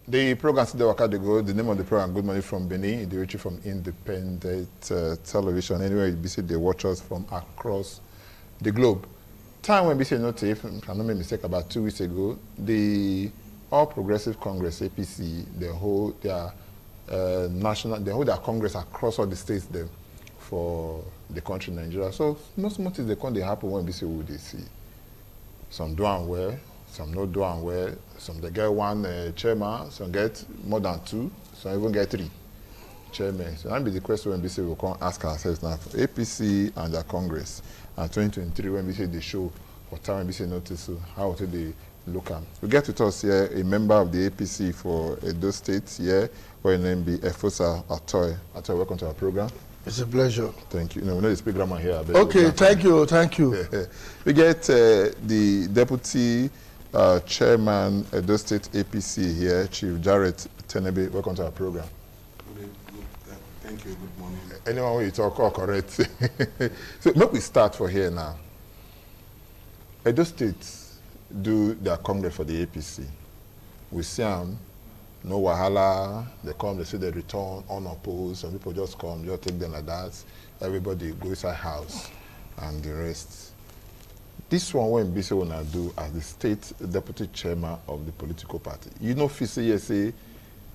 The program still work out the go. The name of the program, Good Morning from Benin, the reach from independent television. Anyway, BC they watch us from across the globe. Time when BC notice, if I don't make mistake, about 2 weeks ago, the All Progressive Congress (APC) they hold their their congress across all the states there for the country Nigeria. So most things they come they happen when BC will they see. Some do am well. Some not doing well. Some they get one chairman, some get more than 2, some even get 3 chairmen. So that be the question when BC will come ask ourselves now for APC and their Congress. And 2023 when BC they show what time when BC notice how to they look at. We get with us here a member of the APC for Edo State here, where name be Efosa Atoy. Atoy, welcome to our program. It's a pleasure. Thank you. No, we know the speak grammar here. Okay, thank you. We get the deputy chairman Edo State APC here, Chief Jarrett Tenebe. Welcome to our program. Thank you. Good morning. Anyone when you talk, all correct. So make we start for here now. Edo State do their congress for the APC. We see them, no wahala. They come, they say they return unopposed. Some people just come, just take them like that. Everybody go inside house and the rest. This one when BC wanna do as the state deputy chairman of the political party. You know, FISA say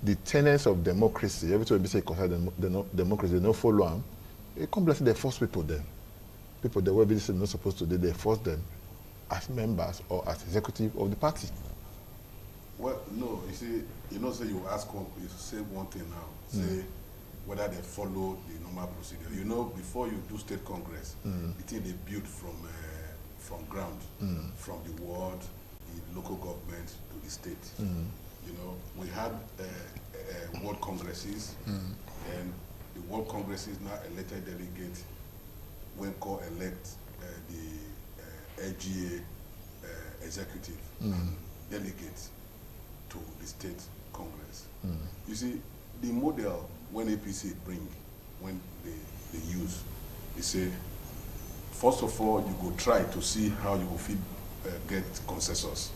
the tenets of democracy, every time BC concern democracy, they don't follow them. It come blessing they force people them. People that were BC not supposed to do, they force them as members or as executive of the party. Well, no, you see, say you ask one, you say one thing now, say whether they follow the normal procedure. You know, before you do state congress, the thing they build from ground, from the ward, the local government to the state. You know, we had world congresses, and the world congresses now elected delegates when elect the LGA executive delegates to the state congress. You see, the model when APC bring, when they use, they say, first of all, you go try to see how you will get consensus.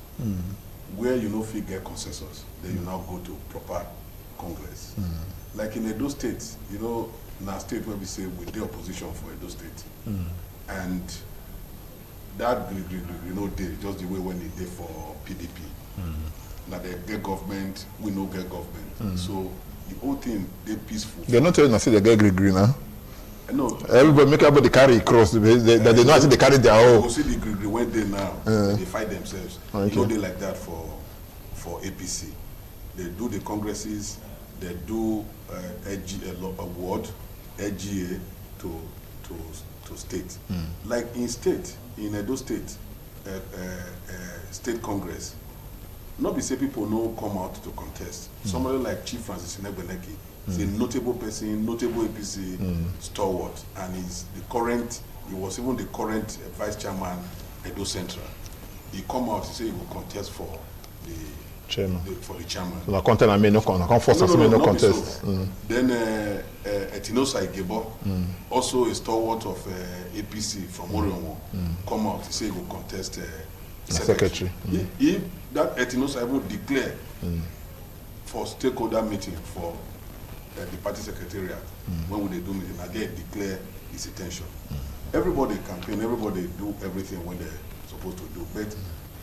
Where you know if you get consensus, then you now go to proper congress. Like in Edo State, you know, in our state where we say we the opposition for Edo State. And that you know, they just the way when they did for PDP. Now they get government, we no get government. So the whole thing, they peaceful. They're not telling us they get green, huh? No. Everybody make everybody carry cross. They know they carry their own. You see the green when they now, they fight themselves. Okay. You know they like that for APC. They do the congresses, they do award, LGA to state. Like in state, in Edo State, state congress, not be say people no come out to contest. Somebody like Chief Francis Inegbeneki is a notable person, notable APC stalwart, and he was even the current vice chairman Edo Central. He come out, he say he will contest for the chairman. For the chairman. So the content I mean no contest. So. Then Etinosa Igebo, also a stalwart of APC from Orionwo, come out, he say he will contest secretary. If that Etinosa even declare for stakeholder meeting for the party secretariat, when would they do meeting, and they declare his intention. Everybody campaign, everybody do everything when they're supposed to do. But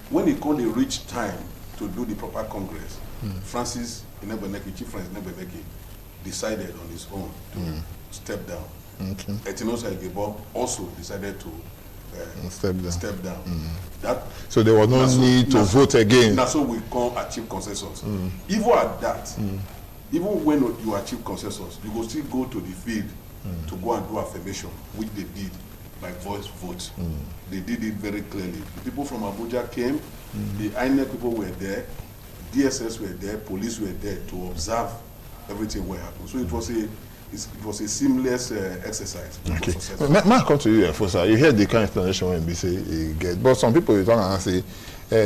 when it comes to reach time to do the proper congress, Francis Inegbeneki, Chief Francis Inegbeneki, decided on his own to step down. Etinosa Igebo also decided to step down. So there was no need to vote again. That's how we call achieve consensus. Even at that, even when you achieve consensus, you will still go to the field to go and do affirmation, which they did by voice vote. They did it very clearly. The people from Abuja came, the INEC people were there, DSS were there, police were there to observe everything what happened. So it was a seamless exercise. Okay. May I come to you, Fosa? You hear the kind of explanation when BC get, but some people talk and say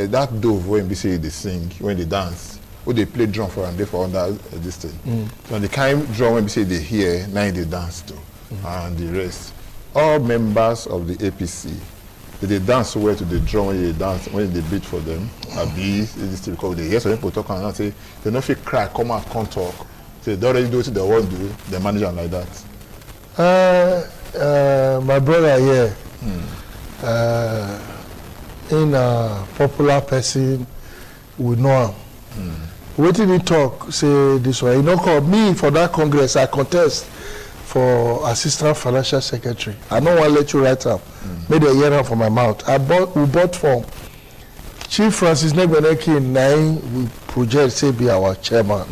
that dove when BC they sing, when they dance, or they play drum for and they for under this thing. So the kind of drum when BC they hear, now they dance to, and the rest. All members of the APC they dance well to the drum when they dance, when they beat for them. This because they hear some people talk and say, they don't feel cry, come out, can't talk. So they already do what they want to do, they manage them like that. My brother here, in a popular person, we know him. Waiting he talk, say this way. You know, call me for that Congress, I contest for Assistant Financial Secretary. I don't want to let you write up. Made a year for my mouth. We bought from Chief Francis Negbeneki in 9, we project say be our chairman.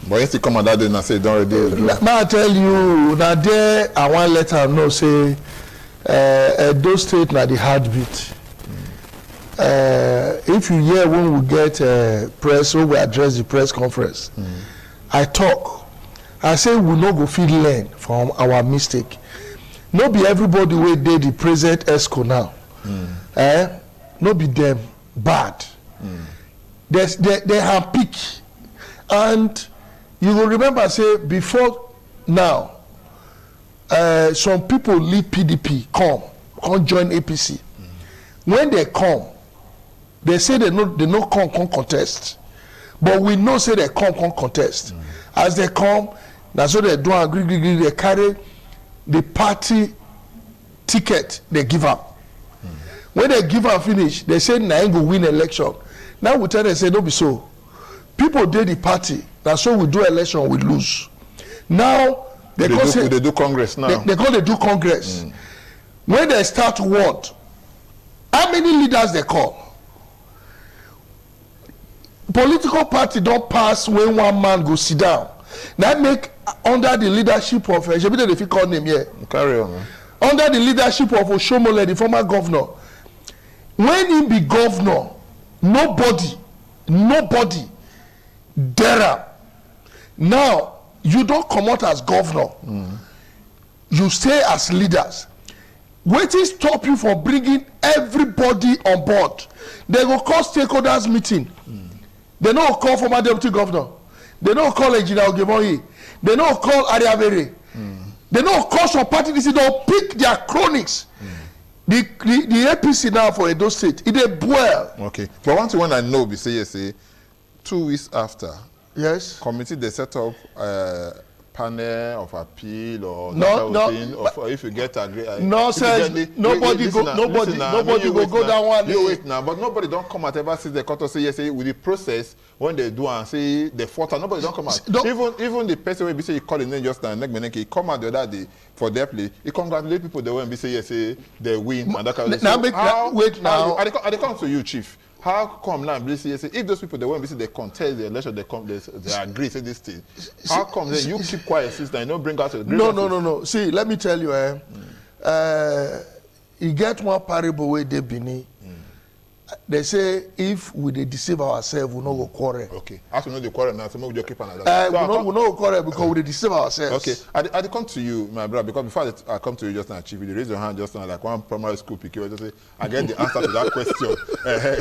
But if you come on that day and say don't already. May I tell you, now there I want let her know say those state na the heartbeat. If you hear when we get press, when we address the press conference, I talk. I say we no go fit learn from our mistake. No be everybody wey dey the present ESCO now. No be them bad. They have peak. And you will remember say before now, some people leave PDP, come join APC. When they come, they say they no come contest. But we know say they come contest. As they come, that's what they do agree, they carry the party ticket they give up. When they give up finish, they say na go win election. Now we tell them say no be so. People did the party, that's so we do election, we lose. Now they do Congress now. They call they do Congress. When they start what? How many leaders they call? Political party don't pass when one man go sit down. That make under the leadership of Jebide, if you call name here. Carry on. Man. Under the leadership of Oshomole, the former governor. When he be governor, nobody dare am. Now you don't come out as governor. You stay as leaders. Wetin stop you from bringing everybody on board? They go call stakeholders meeting. They no call former deputy governor. They no call Engineer Ogebonyi. They no call Ariabere. They no call some party. They don't pick their chronics. The APC now for Edo State, it dey boil. Okay, but one thing when I know, be say 2 weeks after. Yes. Committee they set up panel of appeal or or if you get agree. No, sir. Nobody go go down one. You wait now, but nobody don't come out ever since the court say yes. With the process when they do and say the fault, nobody don't come out. Even the person when be say he call the name just now, Negbeneki, he come out the other day for their play. He congratulate people. They when be say yes, they win and that kind of thing. Now, I come to you, Chief. How come now, if those people, they won't they contest the election, they agree to this thing. How come then you keep quiet, sister, and don't bring out the No. See, let me tell you, you get one parable where they Bini. They say if we deceive ourselves, we no go quarrel. Okay. As we know the quarrel now, so we just keep another. We no quarrel because we deceive ourselves. Okay. I come to you, my brother, because before I come to you just now, Chief, you raise your hand just now like one primary school pick. You just say, I get the answer to that question.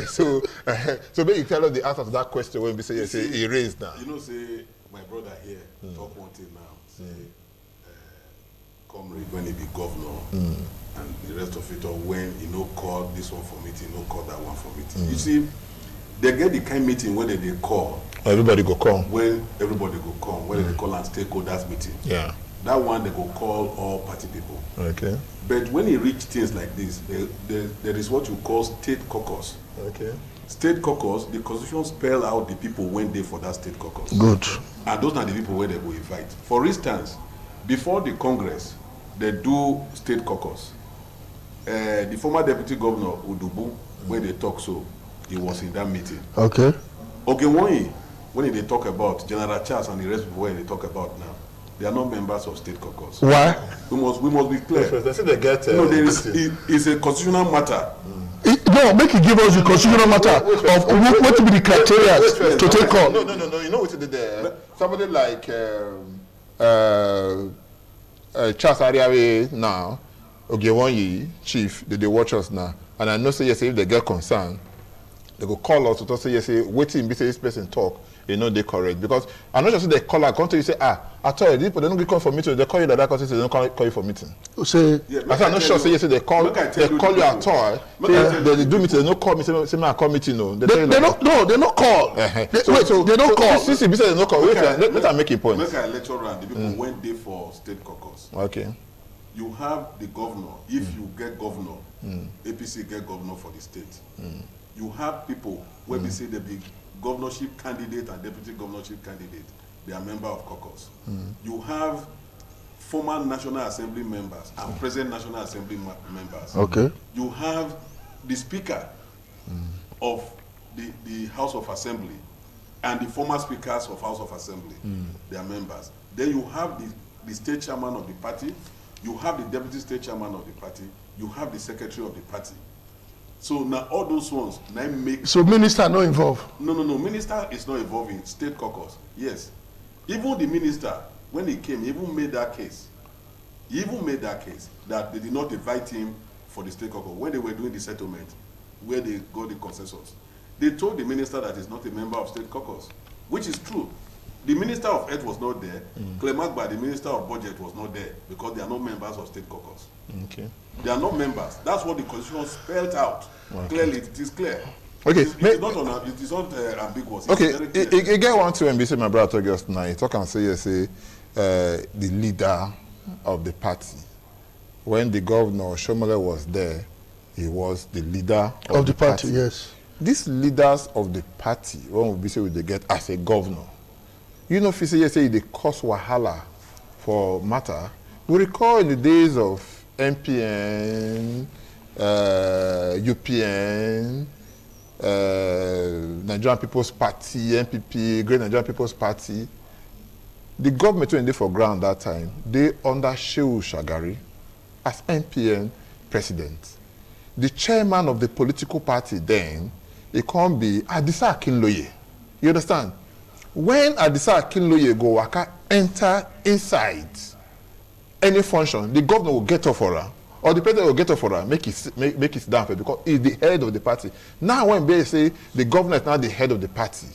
So maybe you tell us the answer to that question when we say he raised now. You know, say my brother here talk one thing now. Say Comrade when he be governor. And the rest of it, or when you know call this one for meeting, no call that one for meeting. You see, they get the kind of meeting when they call. Everybody go come. When everybody go come, when they call and stakeholders meeting. Yeah. That one they go call all party people. Okay. But when you reach things like this, there is what you call state caucus. Okay. State caucus, the constitution spell out the people when they for that state caucus. Good. And those are the people where they will invite. For instance, before the Congress, they do state caucus. The former deputy governor Udubu, when they talk he was in that meeting. Okay. Ogenwoyi, when they talk about General Charles and the rest of what they talk about now, they are not members of state caucus. Why? We must be clear. They say they get. It's a constitutional matter. No, make it give us the constitutional matter of what to be the criteria to take on. No. You know what they did? Somebody like Charles Ariawe now. Ogebonyi, Chief, they watch us now. And I know say yes, if they get concerned, they go call us to say yes, waiting be say this person talk. you know, they correct. Because I'm not just they call a country, you say, I tell you, people, they don't get call for meeting, they call you that country, they don't call you for meeting. Say, I said, I'm not sure, say, they call you at all. They do meeting, they don't call me, say, I call meeting, no. They don't call. They don't call. Since they don't call, let me make a point. Make a lecture round, the people went there for state caucus. Okay. You have the governor, if you get governor, APC get governor for the state. You have people where we say they be governorship candidate and deputy governorship candidate. They are member of caucus. You have former National Assembly members and present National Assembly members. Okay. You have the speaker of the House of Assembly and the former speakers of House of Assembly. They are members. Then you have the state chairman of the party. You have the deputy state chairman of the party. You have the secretary of the party. So now all those ones now make. So minister not involved? No. Minister is not involved in state caucus. Yes. Even the minister, when he came, he even made that case. He even made that case that they did not invite him for the state caucus when they were doing the settlement, where they got the consensus. They told the minister that he's not a member of state caucus, which is true. The Minister of Health was not there. Clemagba, the Minister of Budget, was not there because they are not members of state caucus. Okay. They are not members. That's what the constitution spelled out. Clearly, it is clear. Okay. It is not ambiguous. Okay. It's very clear. You get one to NBC, my brother told us now. He talk and say, the leader of the party. When the governor Shomole was there, he was the leader of the party. Yes. These leaders of the party, when we say they get as a governor, you know, if you say they cause wahala for matter. We recall in the days of MPN, UPN, Nigerian People's Party, NPP, Great Nigerian People's Party. The government went there for ground that time. They under Shehu Shagari as MPN president. The chairman of the political party then, it can't be Adisa Akinloye. You understand? When Adisa Akinloye go waka enter inside any function, the governor will get off for her, or the president will get off for her, make it down because he's the head of the party. Now when they say the governor is now the head of the party,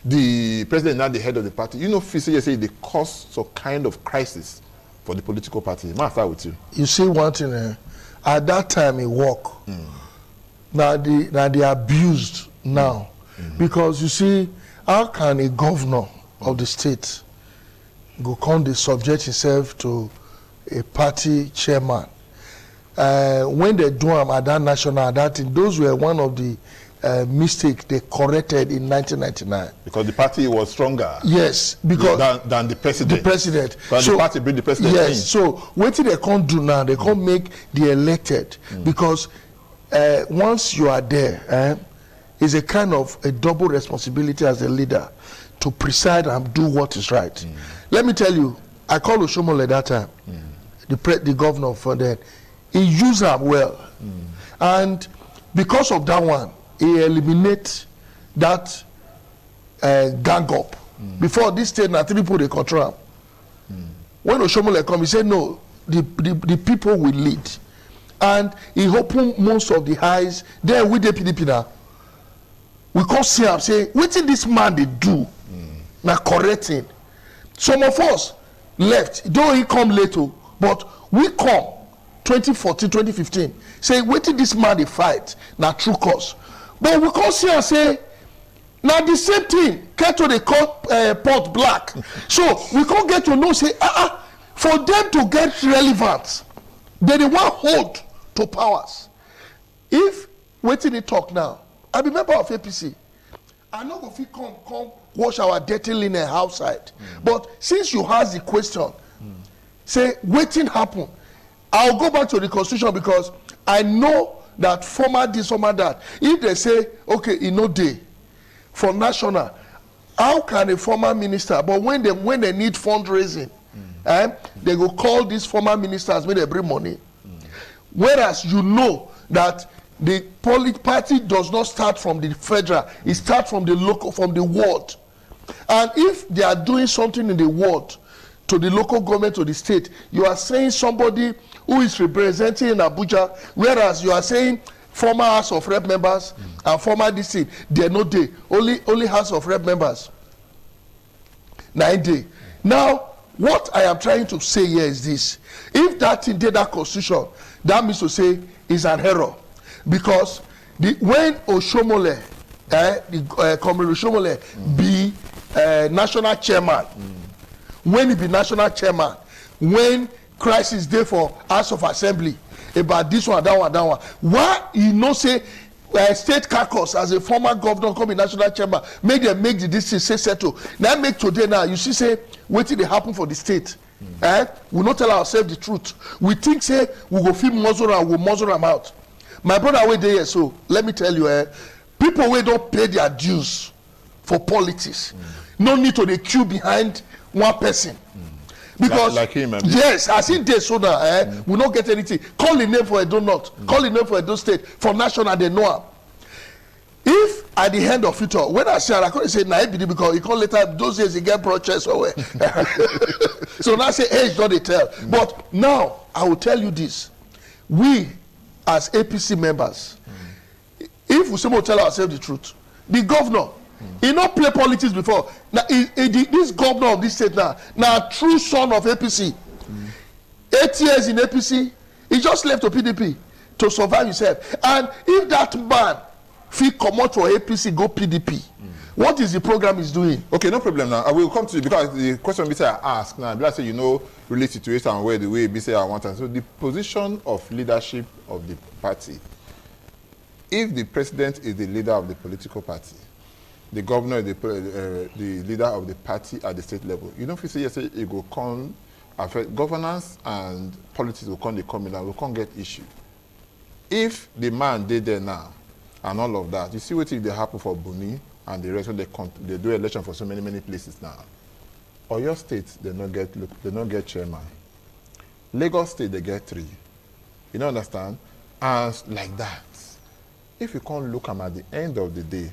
the president is now the head of the party, you know, say they cause some kind of crisis for the political party. May I start with you? You see one thing, at that time he walk. Now they abused now. Because you see, how can a governor of the state go come to subject himself to a party chairman? When they do them at that national, that thing, those were one of the mistakes they corrected in 1999. Because the party was stronger. Yes, because than the president. The president. So the party bring the president in. So what they can't do now, they can't make the elected because once you are there, it's a kind of a double responsibility as a leader to preside and do what is right. Let me tell you, I called Oshomole that time, the governor for that. He used them well. And because of that one, he eliminated that gang up. Before this state, now 3 people they control. When Oshomole come, he said, no, the people will lead. And he opened most of the eyes. Then with the PDP now, we can't see him say, what did this man they do? Now correcting. Some of us left, though he come later, but we come 2014, 2015, say, what did this man they fight? Now true cause. But we can't see and say, now the same thing, Keto they call pot black. So we can't get to know, say, for them to get relevant, they want hold to powers. If waiting they talk now, I be member of APC. I know if you come wash our dirty linen outside. But since you ask the question, say waiting happen. I'll go back to the constitution because I know that former this, former that. If they say, okay, in no day for national, how can a former minister, but when they need fundraising, they go call these former ministers when they bring money. Whereas you know that the party does not start from the federal, it starts from the local, from the ward. And if they are doing something in the ward to the local government or the state, you are saying somebody who is representing in Abuja, whereas you are saying former House of Rep members and former DC, they are not there. Only House of Rep members. 9 day. Now, what I am trying to say here is this. If that thing did that constitution, that means to say is an error. Because when Oshomole, Comrade Oshomole be national chairman, when he be national chairman, when crisis dey for House of Assembly about this one, that one, why you know say State caucus as a former governor come in national chamber make them make the district say settle. Now make today now you see say wetin dey happen for the state. We not tell ourselves the truth. We think say we go fit muzzle and we muzzle them out. My brother wey dey here, so let me tell you, people wey don't pay their dues for politics, no need to dey queue behind one person. Because like him, yes, as in dey so now, we not get anything. Call the name for Edo North, call the name for Edo State, for national they know am. If at the end of it all, when I say I couldn't say na because he call later those days he get broad chest away. So now say age don't they tell. But now I will tell you this: we as APC members, if we somehow tell ourselves the truth, the governor. He not play politics before. Now, this governor of this state now true son of APC. 8 years in APC, he just left to PDP to survive himself. And if that man feel come out for APC, go PDP, what is the program he's doing? Okay, no problem now. I will come to you because the question I ask now, let's say really situation where the way BC I want. So the position of leadership of the party, if the president is the leader of the political party, the governor is the leader of the party at the state level. You don't feel say yes, it will come affect governance and politics will come in and we can't get issue. If the man did there now and all of that, you see what if they happen for Buni and the rest when they do election for so many places now. Or your state they not get chairman. Lagos State they get 3. You don't understand? And like that. If you can't look at the end of the day,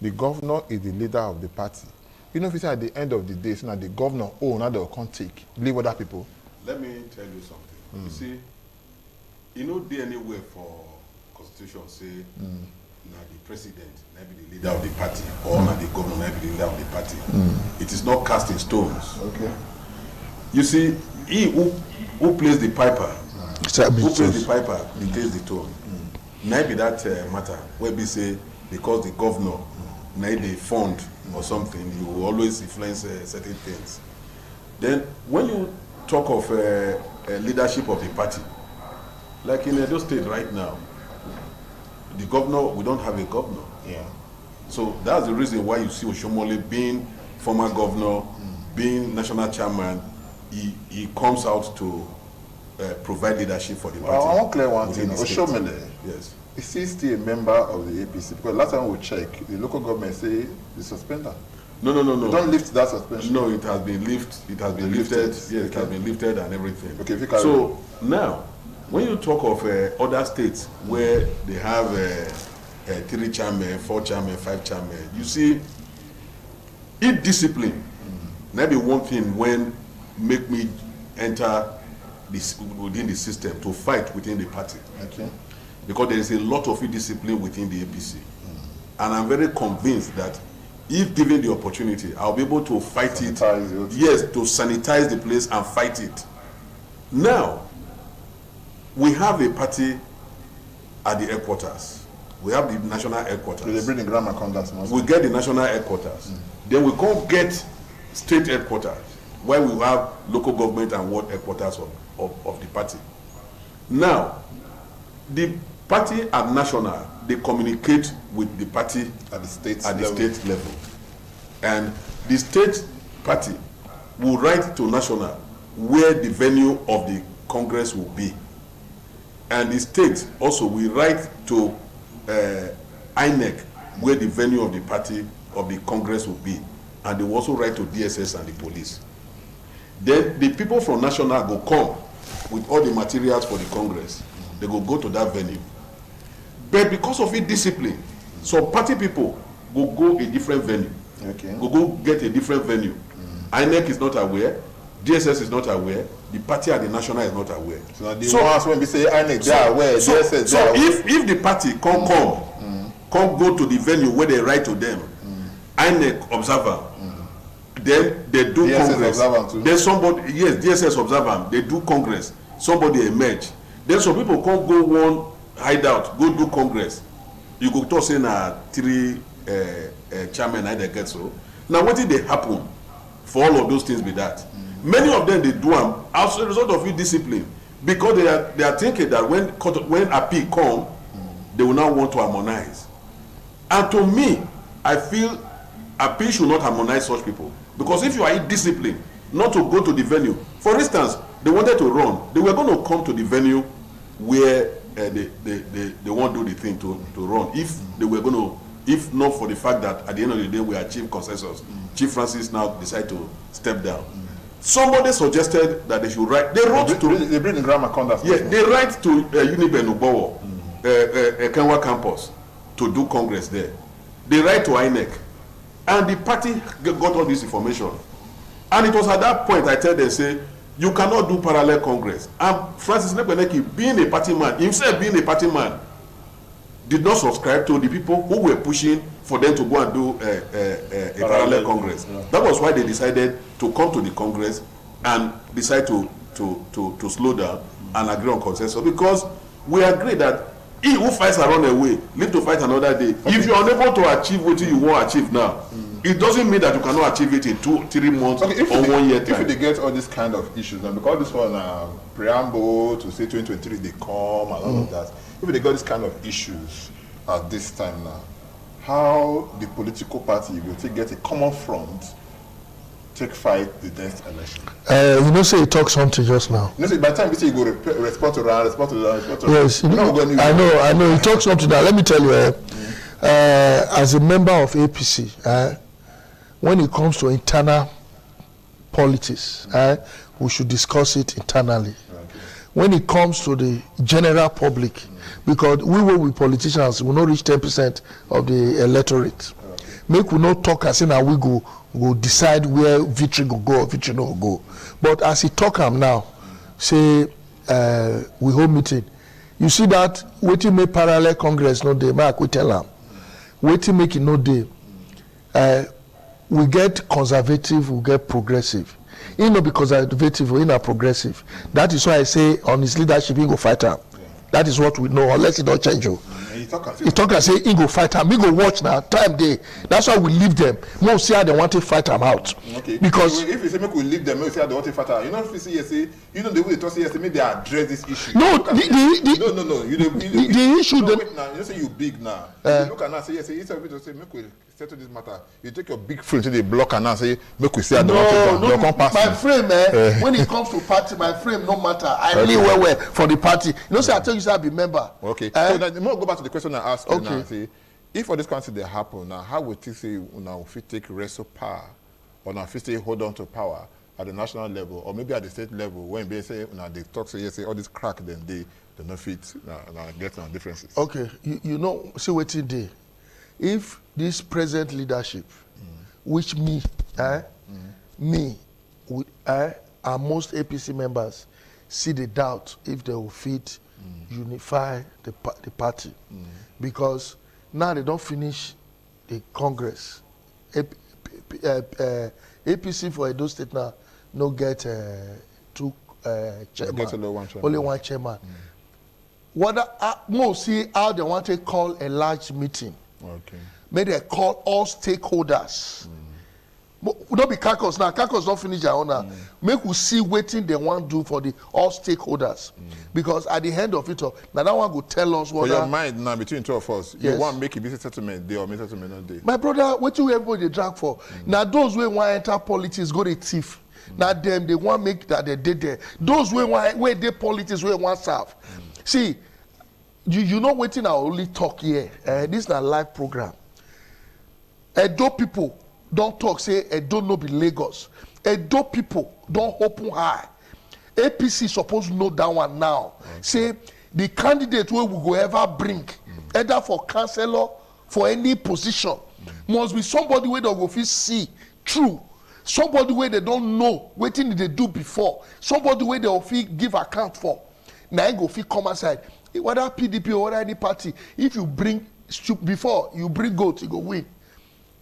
the governor is the leader of the party. You know, if you say at the end of the day, so now the governor, now they can't take, leave other people. Let me tell you something. You see, you know, there anywhere for constitution say, now the president, maybe the leader of the party, or now the governor, maybe the leader of the party. It is not cast in stones. Okay. You see, he who plays the piper, he plays the tone. Maybe that matter where we say because the governor made a fund or something, you will always influence certain things. Then when you talk of leadership of the party, like in Edo State right now, the governor, we don't have a governor. Yeah. So that's the reason why you see Oshomole being former governor, being national chairman, he comes out to provide leadership for the party. I want to clear one thing. Oshomole, yes. Is he still a member of the APC? Because last time we checked, the local government say the suspender. No. Don't lift that suspension. No, it has been lifted. It has been lifted. Yes, it has been lifted and everything. Okay, if you can. So now, when you talk of other states where they have 3 chairmen, 4 chairmen, 5 chairmen, you see, if discipline, maybe one thing when make me enter this within the system to fight within the party. Okay. Because there is a lot of indiscipline within the APC. And I'm very convinced that if given the opportunity, I'll be able to fight it. Yes, to sanitize the place and fight it. Now, we have a party at the headquarters. We have the national headquarters. So they bring the grammar conduct. We get the national headquarters. Then we can't get state headquarters, where we have local government and ward headquarters of the party. Now, the party at national, they communicate with the party at the state level. And the state party will write to national where the venue of the Congress will be. And the state also will write to INEC where the venue of the party of the Congress will be. And they will also write to DSS and the police. Then the people from national go come with all the materials for the Congress. They go to that venue. But because of indiscipline, some party people go a different venue. Okay. Go get a different venue. INEC is not aware, DSS is not aware, the party at the national is not aware. So the ones when we say INEC, they are aware, DSS, so if the party come go to the venue where they write to them, INEC observer, Then they do DSS Congress. observe am too. Then somebody, yes, DSS observe am. They do Congress. Somebody emerge. Then some people can't go one hideout, go do Congress. You go talk say na 3 chairman I get so. Now what did they happen for all of those things with that? Many of them they do them as a result of indiscipline because they are thinking that when appeal come, they will now want to harmonize. And to me, I feel appeal should not harmonize such people because if you are indisciplined, not to go to the venue. For instance, they wanted to run. They were going to come to the venue where they won't do the thing to run. If they were going to, if not for the fact that at the end of the day we achieved consensus, Chief Francis now decided to step down. Somebody suggested that they should write. They wrote they bring the grammar conduct. Yeah, they write to Uniben Ubowo, Kenwa campus, to do Congress there. They write to INEC, and the party got all this information. And it was at that point I tell them, say, you cannot do parallel Congress. And Francis Nekweneki, being a party man, himself being a party man, did not subscribe to the people who were pushing for them to go and do a parallel Congress. Yeah. That was why they decided to come to the Congress and decide to slow down and agree on consensus. Because we agree that he who fights and run away live to fight another day. Okay. If you are unable to achieve what you want to achieve now, it doesn't mean that you cannot achieve it in 2-3 months or 1 year time. If they get all these kind of issues, and because this one preamble to say 2023 they come and all of that, if they got this kind of issues at this time now, how the political party will take get a common front, take fight the next election? You know, say you talk something just now. You know, say by the time we say you go respond to that, yes, I know. You talk something now. Let me tell you, as a member of APC, when it comes to internal politics, we should discuss it internally. Okay. When it comes to the general public, because we will be politicians, we not reach 10% of the electorate. Okay. Make we not talk as in how we go decide where victory go or victory no go. But as he talk now, say we hold meeting. You see that waiting make parallel Congress no day, Mark we tell them. Waiting make it no day. We get conservative, we get progressive. He no be conservative, we not progressive. That is why I say on his leadership he go fight him. That is what we know, unless he don't change you. He talk and say he go fight him. We go watch now, time day. That's why we leave them. More see how they want to fight him out. Okay. Because if you say make we leave them, make we see how they want to fight out. You know if you see say, you know the way they talk say yesterday, maybe they address this issue. No, the issue. No, wait now. You say you big now. You look and now say yesterday, instead of you to say make we settle this matter, you take your big frame to the block and now say make we see how they want to pass. My frame, when it comes to party, my frame no matter. I live well for the party. You know, say I tell you, say I be member. Okay. So now, the more go back to the question I asked you now. Say, if all this country they happen now, how would you say now if you take wrestle power, or now if you say hold on to power at the national level, or maybe at the state level, when they say now they talk say yes, say all this crack, then they not fit get on differences. Okay, you know, see what it day. If this present leadership, which me, and most APC members see the doubt if they will fit unify the party, because now they don't finish the Congress. APC for Edo State now no get two chairman, only one chairman. What more see how they want to call a large meeting. Okay. May they call all stakeholders. We don't be caucus now. Caucus don't finish their own now. Make we see waiting they want to do for the all stakeholders. Because at the end of it all, now that one go tell us what. For your mind now between two of us, yes. You want to make a business settlement day or make settlement not day. My brother, what you everybody drag for? Now those who want enter politics go to thief. Now them they want make that they did there. Those who want where they politics where want serve. See, you know waiting I only talk here. This is a live program. Edo people don't talk say Edo no be Lagos. Edo people don't open high. APC supposed to know that one now. Okay. Say the candidate where we go ever bring, either for councillor, for any position, must be somebody where they go fit see true. Somebody where they don't know waiting they do before. Somebody where they will fit give account for. Now go fit come aside. Whether PDP or any party, if you bring before you bring goat, you go win.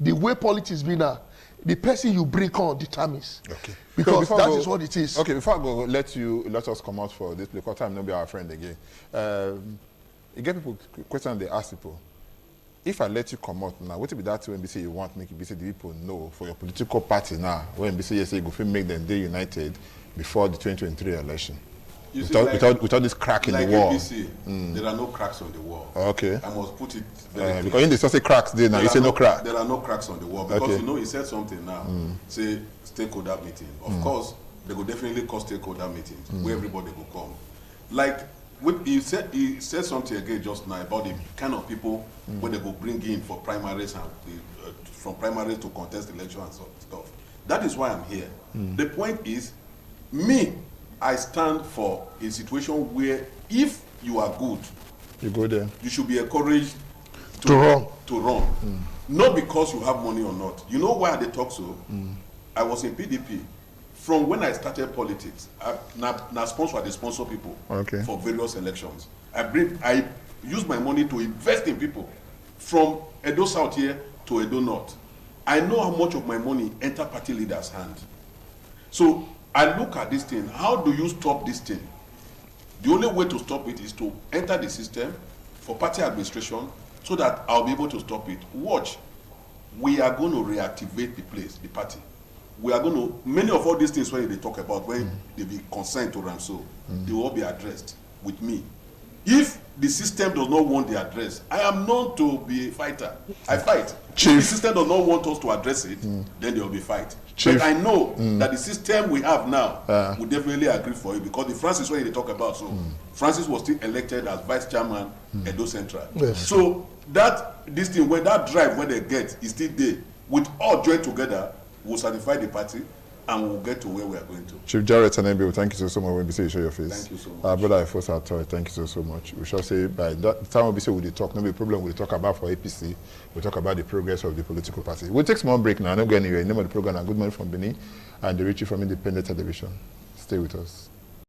The way politics be now, the person you bring on determines. Okay. Because So that is what it is. Okay, before I go, let us come out for this because time not be our friend again. You get people question they ask people. If I let you come out now, what will be that when say you want make say the people know for your political party now when say yes you go make them day united before the 2023 election? You see, without this crack in like the wall. APC, there are no cracks on the wall. Okay. I must put it very clear. Because in the say cracks there now, you say no crack. There are no cracks on the wall because Okay. you know he said something now. Say stakeholder meeting. Of course, they will definitely call stakeholder meetings where everybody will come. Like he said something again just now about the kind of people where they go bring in for primaries and from primaries to contest election and stuff. That is why I'm here. The point is, I stand for a situation where if you are good, You go there. you should be encouraged To run. To run. Not because you have money or not. You know why they talk so? I was in PDP. From when I started politics, I sponsor people Okay. for various elections. I use my money to invest in people from Edo South here to Edo North. I know how much of my money enter party leaders' hand. So I look at this thing. How do you stop this thing? The only way to stop it is to enter the system for party administration so that I'll be able to stop it. Watch. We are going to reactivate the place, the party. We are going to, many of all these things when they talk about, when they be concerned to Ramso, they will all be addressed with me. If the system does not want the address, I am known to be a fighter. I fight. Chief. If the system does not want us to address it, then there will be fight. Chief. But I know that the system we have now will definitely agree for it because the Francis when they talk about, so Francis was still elected as vice chairman Edo Central. Yes. So this thing, when that drive when they get is still there, with all joined together, we'll certify the party and we'll get to where we are going to. Chief Jarrett Tanembe, thank you so much when we say you show your face. Thank you so much. Brother Ifosa Atoy, thank you so much. We shall say by that time we say we talk, no be problem we talk about for APC, we talk about the progress of the political party. We'll take small break now, I'm not going anywhere. Name of the program, Good Morning from Benin, and the Richie from Independent Television. Stay with us.